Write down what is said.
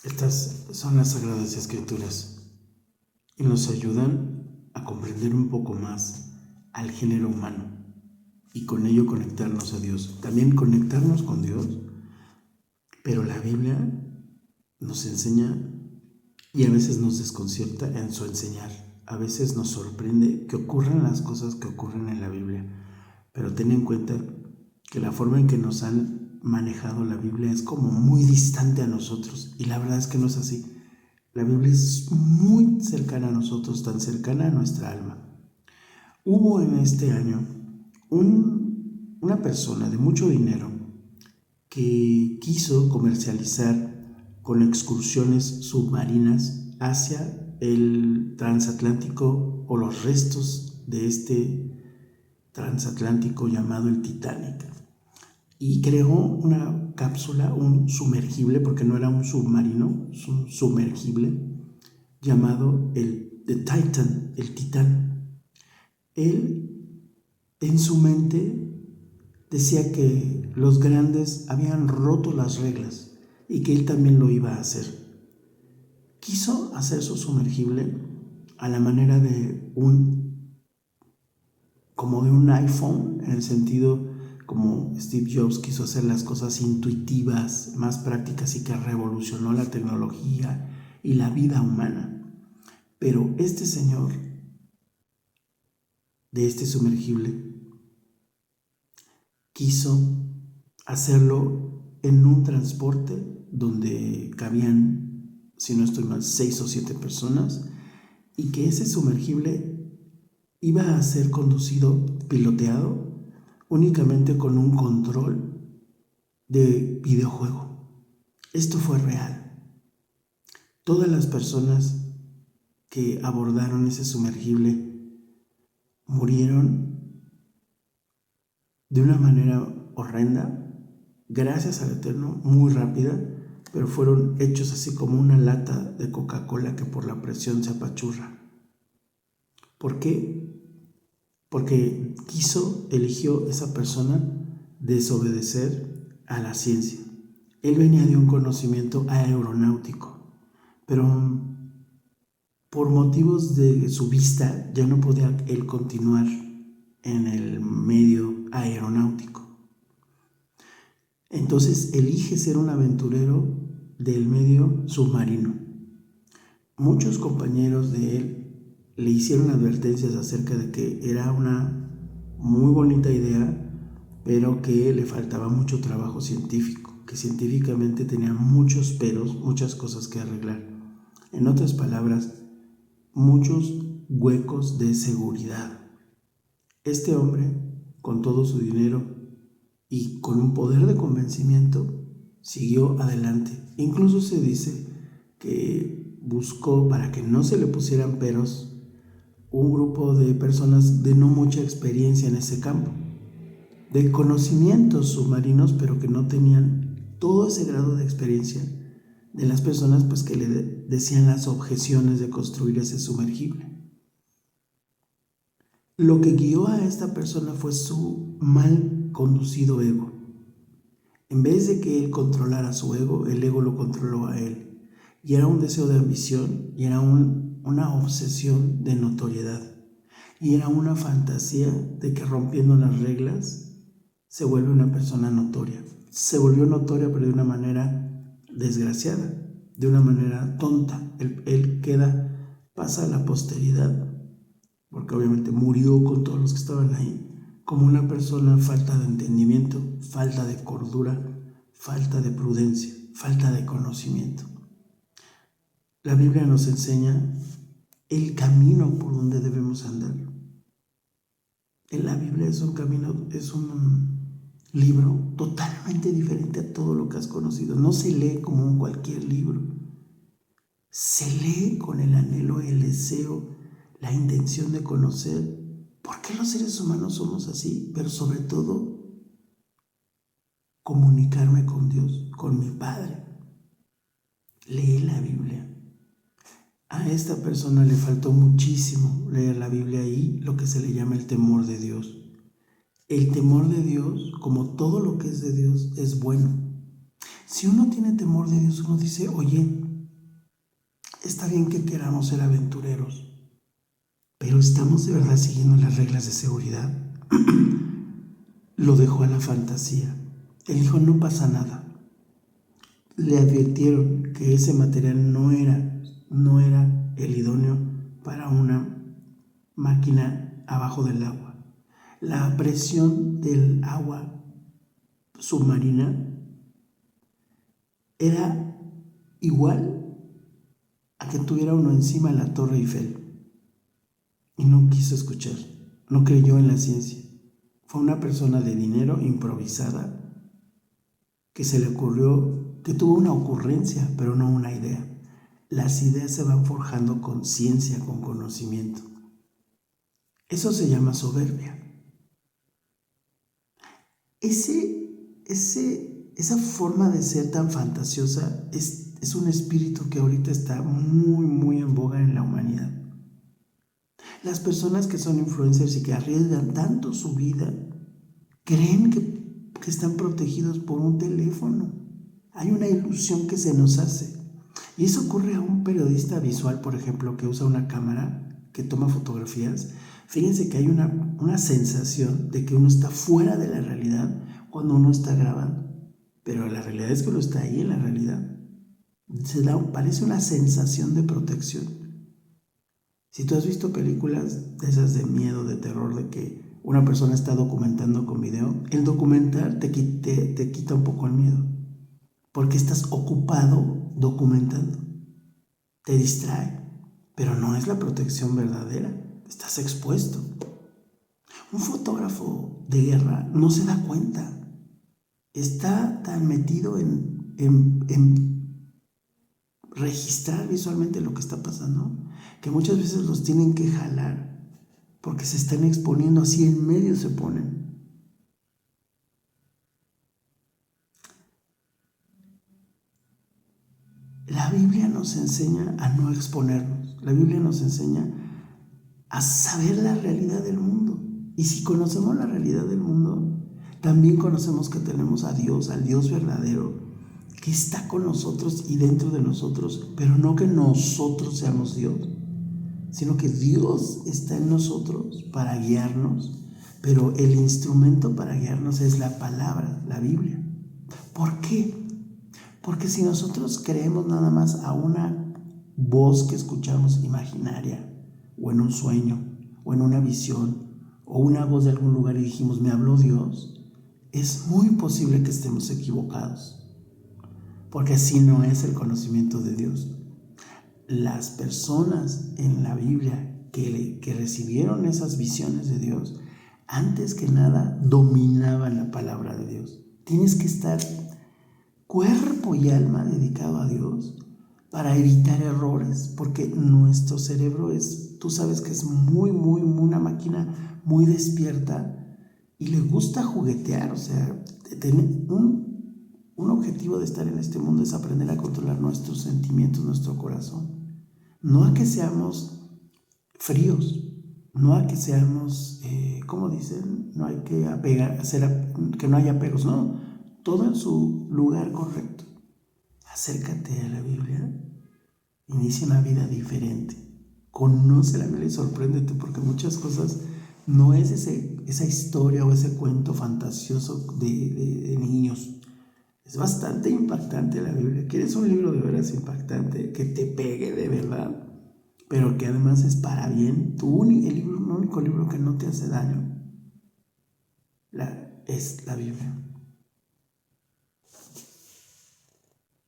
Estas son las Sagradas Escrituras y nos ayudan a comprender un poco más al género humano y con ello conectarnos a Dios. También conectarnos con Dios, pero la Biblia nos enseña y a veces nos desconcierta en su enseñar. A veces nos sorprende que ocurran las cosas que ocurren en la Biblia, pero ten en cuenta que la forma en que nos han manejado la Biblia es como muy distante a nosotros, y la verdad es que no es así. La Biblia es muy cercana a nosotros, tan cercana a nuestra alma. Hubo en este año una persona de mucho dinero que quiso comercializar con excursiones submarinas hacia el transatlántico o los restos de este transatlántico llamado el Titanic, y creó una cápsula, un sumergible, porque no era un submarino, es un sumergible llamado The Titan, el Titán. Él en su mente decía que los grandes habían roto las reglas y que él también lo iba a hacer. Quiso hacer su sumergible a la manera de como de un iPhone, en el sentido como Steve Jobs quiso hacer las cosas intuitivas, más prácticas, y que revolucionó la tecnología y la vida humana. Pero este señor de este sumergible quiso hacerlo en un transporte donde cabían, si no estoy mal, 6 o 7 personas, y que ese sumergible iba a ser conducido, piloteado, únicamente con un control de videojuego. Esto fue real. Todas las personas que abordaron ese sumergible murieron de una manera horrenda, gracias al Eterno, muy rápida, pero fueron hechos así como una lata de Coca-Cola que por la presión se apachurra. ¿Por qué? Porque eligió esa persona desobedecer a la ciencia. Él venía de un conocimiento aeronáutico, pero por motivos de su vista ya no podía él continuar en el medio aeronáutico. Entonces elige ser un aventurero del medio submarino. Muchos compañeros de él le hicieron advertencias acerca de que era una muy bonita idea, pero que le faltaba mucho trabajo científico, que científicamente tenía muchos peros, muchas cosas que arreglar. En otras palabras, muchos huecos de seguridad. Este hombre, con todo su dinero y con un poder de convencimiento, siguió adelante. Incluso se dice que buscó, para que no se le pusieran peros, un grupo de personas de no mucha experiencia en ese campo, de conocimientos submarinos, pero que no tenían todo ese grado de experiencia de las personas pues que le decían las objeciones de construir ese sumergible. Lo que guió a esta persona fue su mal conducido ego. En vez de que él controlara su ego, el ego lo controló a él. Y era un deseo de ambición, y era una obsesión de notoriedad. Y era una fantasía de que rompiendo las reglas se vuelve una persona notoria. Se volvió notoria, pero de una manera desgraciada, de una manera tonta. Él pasa a la posteridad, porque obviamente murió con todos los que estaban ahí, como una persona falta de entendimiento, falta de cordura, falta de prudencia, falta de conocimiento. La Biblia nos enseña el camino por donde debemos andar. En la Biblia es un libro totalmente diferente a todo lo que has conocido. No se lee como en cualquier libro. Se lee con el anhelo, el deseo, la intención de conocer por qué los seres humanos somos así, pero sobre todo comunicarme con Dios, con mi Padre. Lee la Biblia. A esta persona le faltó muchísimo leer la Biblia y lo que se le llama el temor de Dios. El temor de Dios, como todo lo que es de Dios, es bueno. Si uno tiene temor de Dios, uno dice, oye, Está bien que queramos ser aventureros, pero ¿estamos de verdad siguiendo las reglas de seguridad? Lo dejó a la fantasía. Él dijo, no pasa nada. Le advirtieron que ese material no era el idóneo para una máquina abajo del agua. La presión del agua submarina era igual a que tuviera uno encima de la Torre Eiffel. Y no quiso escuchar, no creyó en la ciencia. Fue una persona de dinero improvisada que se le ocurrió, que tuvo una ocurrencia, pero no una idea. Las ideas se van forjando con ciencia, con conocimiento. Eso se llama soberbia. Esa forma de ser tan fantasiosa es un espíritu que ahorita está muy, muy en boga en la humanidad. Las personas que son influencers y que arriesgan tanto su vida creen que están protegidos por un teléfono. Hay una ilusión que se nos hace. Y eso ocurre a un periodista visual, por ejemplo, que usa una cámara, que toma fotografías. Fíjense que hay una sensación de que uno está fuera de la realidad cuando uno está grabando. Pero la realidad es que uno está ahí en la realidad. Parece una sensación de protección. Si tú has visto películas de esas de miedo, de terror, de que una persona está documentando con video, el documentar te quita un poco el miedo, porque estás ocupado documentando, te distrae, pero no es la protección verdadera, estás expuesto. Un fotógrafo de guerra no se da cuenta, está tan metido en registrar visualmente lo que está pasando, que muchas veces los tienen que jalar porque se están exponiendo, así en medio se ponen. La Biblia nos enseña a no exponernos. La Biblia nos enseña a saber la realidad del mundo. Y si conocemos la realidad del mundo, también conocemos que tenemos a Dios, al Dios verdadero, que está con nosotros y dentro de nosotros, pero no que nosotros seamos Dios, sino que Dios está en nosotros para guiarnos, pero el instrumento para guiarnos es la palabra, la Biblia. ¿Por qué? Porque si nosotros creemos nada más a una voz que escuchamos imaginaria, o en un sueño, o en una visión, o una voz de algún lugar y dijimos, me habló Dios, es muy posible que estemos equivocados, porque así no es el conocimiento de Dios. Las personas en la Biblia que recibieron esas visiones de Dios, antes que nada dominaban la palabra de Dios. Tienes que estar cuerpo y alma dedicado a Dios para evitar errores, porque nuestro cerebro tú sabes que es una máquina muy despierta y le gusta juguetear. O sea, tener un objetivo de estar en este mundo es aprender a controlar nuestros sentimientos, nuestro corazón. No a que seamos fríos, no a que seamos, ¿cómo dicen? No hay que que no haya apegos, no, todo en su lugar correcto. Acércate a la Biblia, inicia una vida diferente, conoce la Biblia y sorpréndete, porque muchas cosas no es esa historia o ese cuento fantasioso de niños. Es bastante impactante la Biblia. ¿Quieres un libro de veras impactante, que te pegue de verdad, pero que además es para bien? El único libro que no te hace daño es la Biblia.